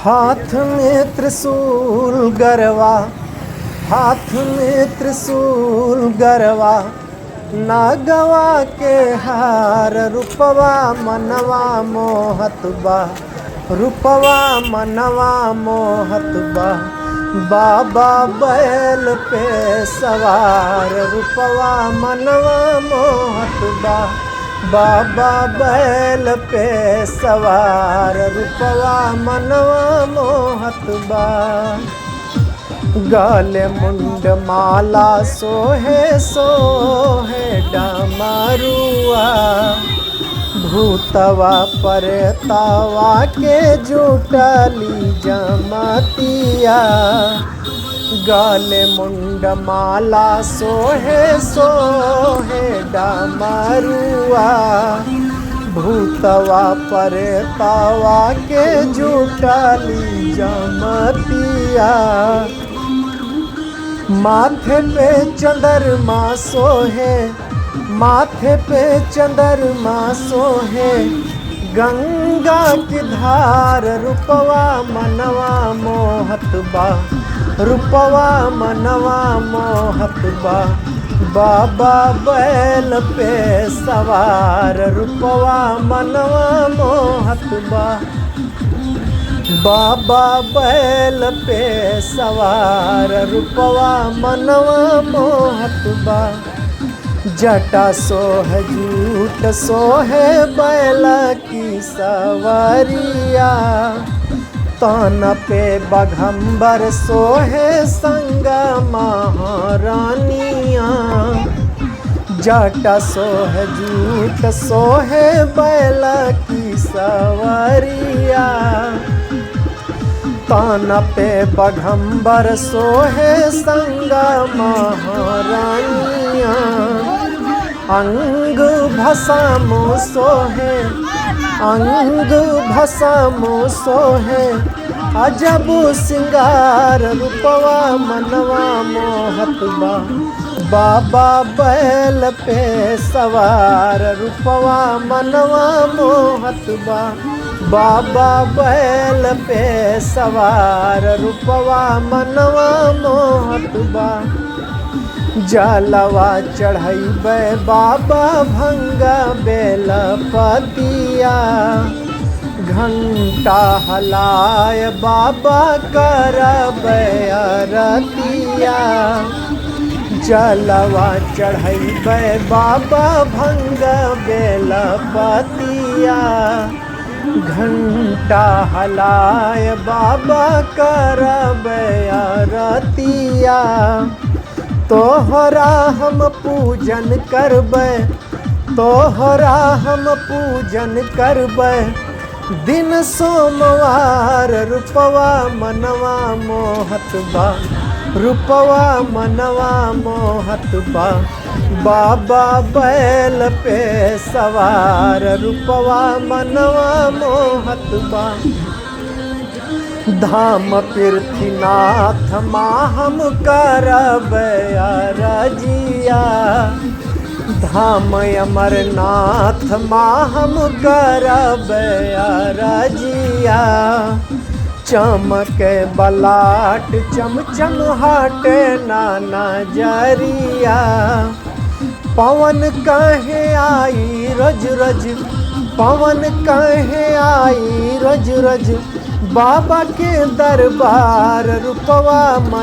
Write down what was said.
हाथ में त्रिशूल गरवा, हाथ में त्रिशूल गरवा, नागवा के हार रूपवा मनवा मोहत बा, रूपवा मनवा मोहत बा। बाबा बैल पे सवार रूपवा मनवा मोहत बा, बाबा बैल पे सवार रूपवा मनवा मोहत बा। गाले मुंड माला सोहे सोहे डमरुआ, भूतवा परतावा के जुटली जमतिया। गाले मुंड माला सोहे सोहे डमरुआ, भूतवा परतावा के जुटली जमतिया। माथे पे चंद्रमा सोहे, माथे पे चंद्रमा सोहे, गंगा की धार रूपवा मनवा मोहत बा, रूपवा मनवा मोहत बा। बाबा बैल पे सवार रूपवा मनवा मोहत बा, बाबा बैल पे सवार रूपवा मनवा मोहत बा। जटा सोह जूट सोहे बैल की सवारिया, तान पे बघम्बर सोहे संग महारानिया। जटा सोह जूट सोहे बैल की सवारिया, तान पे बघम्बर सोहे संग महारानिया। अंग भस्म सोहे, अंग भस्म सोहे, अजब सिंगार रूपवा मनवा मोहत बा। बाबा बैल पे सवार रूपवा मनवा मोहत बा, बाबा बैल पे सवार रूपवा मनवा मोहत बा। जलवा चढ़ैबे बाबा भंगा बेल पतिया, घंटा हलाय बाबा करबै आरतिया। जलवा चढ़ैबे बाबा भंगा बेल पतिया, घंटा हलाय बाबा करबै आरतिया। तोहरा हम पूजन करबै, तोहरा हम पूजन करबै, दिन सोमवार रूपवा मनवा मोहत बा, रूपवा मनवा मोहत बा। बाबा बैल पे सवार रूपवा मनवा मोहत बा। धाम पृथ्वीनाथ माँ हम करबै अरजिया, धाम अमरनाथ माँ हम करबै अरजिया। चमके बलाट चमचम हटे नाना जरिया, पवन कहे आई रज रज, पवन कहे आई रज रज, बाबा के दरबार रूपवा मन